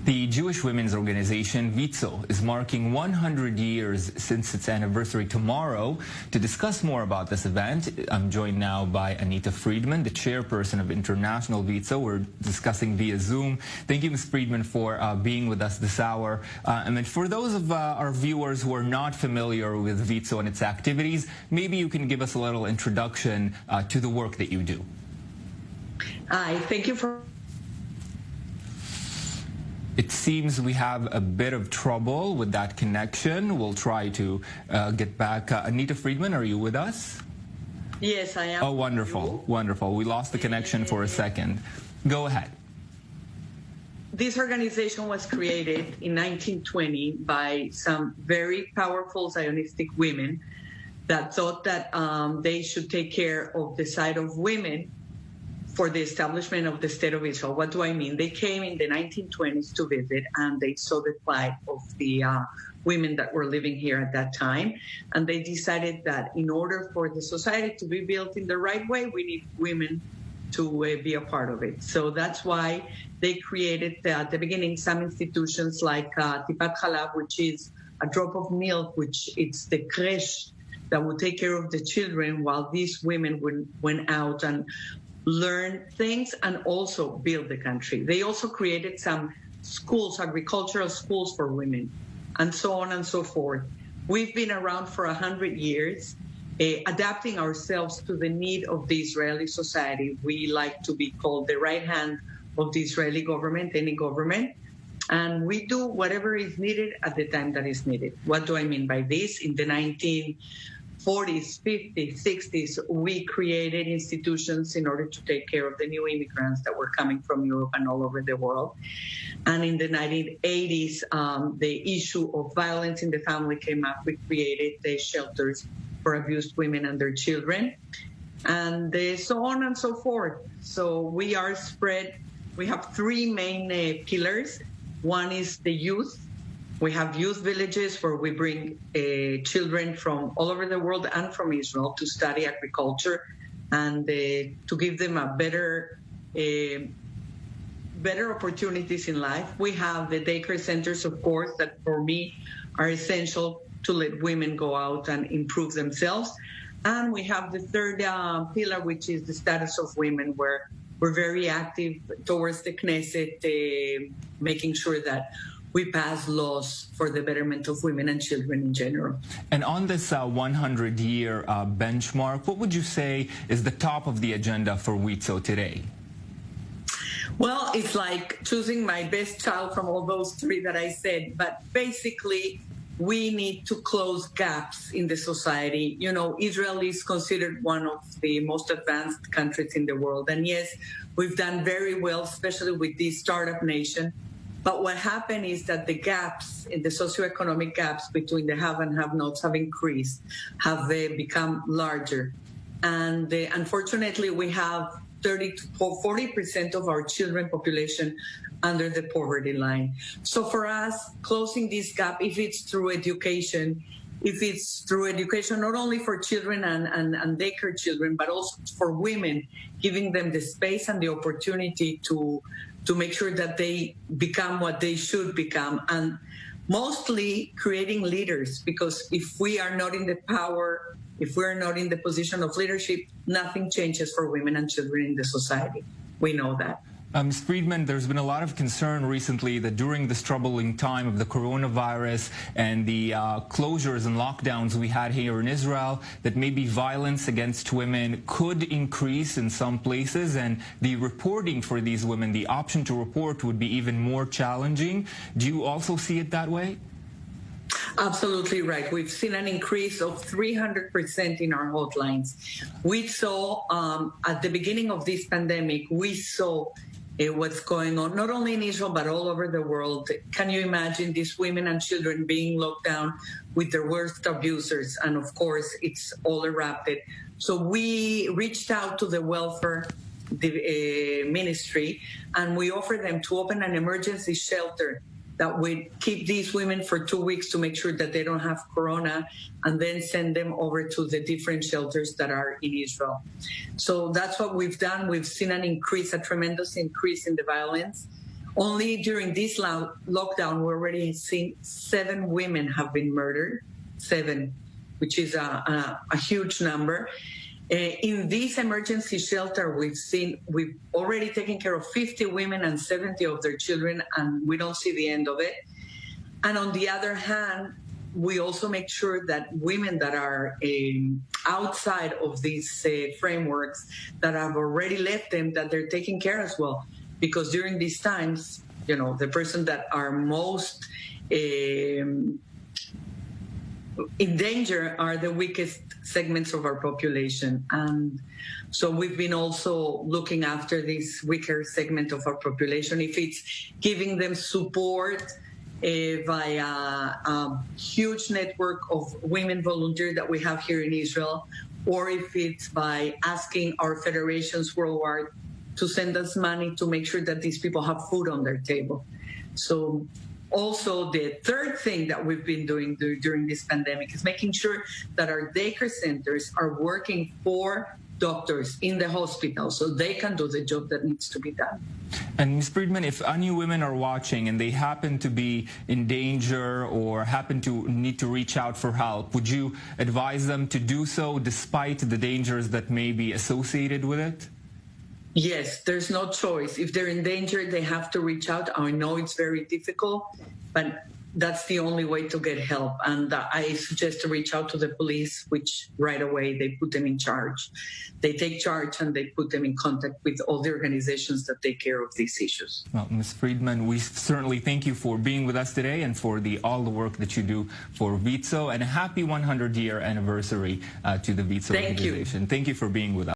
The Jewish women's organization, Wizo, is marking 100 years since its anniversary tomorrow. To discuss more about this event, I'm joined now by Anita Friedman, the chairperson of International Wizo. We're discussing via Zoom. Thank you, Ms. Friedman, for being with us this hour. And then for those of our viewers who are not familiar with Wizo and its activities, maybe you can give us a little introduction to the work that you do. Hi, thank you for... It seems we have a bit of trouble with that connection. We'll try to get back. Anita Friedman, are you with us? Yes, I am. Oh, wonderful, wonderful. We lost the connection for a second. Go ahead. This organization was created in 1920 by some very powerful Zionistic women that thought that they should take care of the side of women for the establishment of the State of Israel. What do I mean? They came in the 1920s to visit, and they saw the plight of the women that were living here at that time. And they decided that in order for the society to be built in the right way, we need women to be a part of it. So that's why they created at the beginning some institutions like Tipat Halab, which is a drop of milk, which it's the creche that would take care of the children while these women went out and learn things and also build the country. They also created some schools, agricultural schools for women, and so on and so forth. We've been around for 100 years, adapting ourselves to the need of the Israeli society. We like to be called the right hand of the Israeli government, any government, and we do whatever is needed at the time that is needed. What do I mean by this? In the 1940s, 50s, 60s, we created institutions in order to take care of the new immigrants that were coming from Europe and all over the world. And in the 1980s, the issue of violence in the family came up. We created the shelters for abused women and their children, and so on and so forth. So we are spread. We have three main pillars. One is the youth. We have youth villages where we bring children from all over the world and from Israel to study agriculture and to give them a better opportunities in life. We have the daycare centers, of course, that for me are essential to let women go out and improve themselves. And we have the third pillar, which is the status of women, where we're very active towards the Knesset, making sure that we pass laws for the betterment of women and children in general. And on this 100-year benchmark, what would you say is the top of the agenda for Wizo today? Well, it's like choosing my best child from all those three that I said. But basically, we need to close gaps in the society. You know, Israel is considered one of the most advanced countries in the world. And yes, we've done very well, especially with this startup nation. But what happened is that the gaps, the socioeconomic gaps between the have and have-nots have increased, have become larger. And unfortunately, we have 30 to 40% of our children population under the poverty line. So for us, closing this gap, if it's through education, not only for children and daycare children, but also for women, giving them the space and the opportunity to make sure that they become what they should become, and mostly creating leaders, because if we are not in the power, if we're not in the position of leadership, nothing changes for women and children in the society. We know that. Ms. Friedman, there's been a lot of concern recently that during this troubling time of the coronavirus and the closures and lockdowns we had here in Israel, that maybe violence against women could increase in some places, and the reporting for these women, the option to report, would be even more challenging. Do you also see it that way? Absolutely right. We've seen an increase of 300% in our hotlines. We saw at the beginning of this pandemic, we saw what's going on, not only in Israel, but all over the world. Can you imagine these women and children being locked down with their worst abusers? And of course, it's all erupted. So we reached out to the welfare ministry, and we offered them to open an emergency shelter that would keep these women for 2 weeks to make sure that they don't have corona, and then send them over to the different shelters that are in Israel. So that's what we've done. We've seen an increase, a tremendous increase in the violence. Only during this lockdown, we already seen 7 women have been murdered, 7, which is a huge number. In this emergency shelter, we've already taken care of 50 women and 70 of their children, and we don't see the end of it. And on the other hand, we also make sure that women that are outside of these frameworks that have already left them, that they're taken care as well. Because during these times, the person that are most in danger are the weakest segments of our population. And so we've been also looking after this weaker segment of our population. If it's giving them support via a huge network of women volunteers that we have here in Israel, or if it's by asking our federations worldwide to send us money to make sure that these people have food on their table. So also the third thing that we've been doing during this pandemic is making sure that our daycare centers are working for doctors in the hospital so they can do the job that needs to be done. And Ms. Friedman, if any women are watching and they happen to be in danger or happen to need to reach out for help, would you advise them to do so despite the dangers that may be associated with it? Yes, there's no choice. If they're in danger, they have to reach out. I know it's very difficult, but that's the only way to get help. And I suggest to reach out to the police, which right away they put them in charge. They take charge and they put them in contact with all the organizations that take care of these issues. Well, Ms. Friedman, we certainly thank you for being with us today and for all the work that you do for WIZO, and a happy 100-year anniversary to the WIZO organization. Thank you for being with us.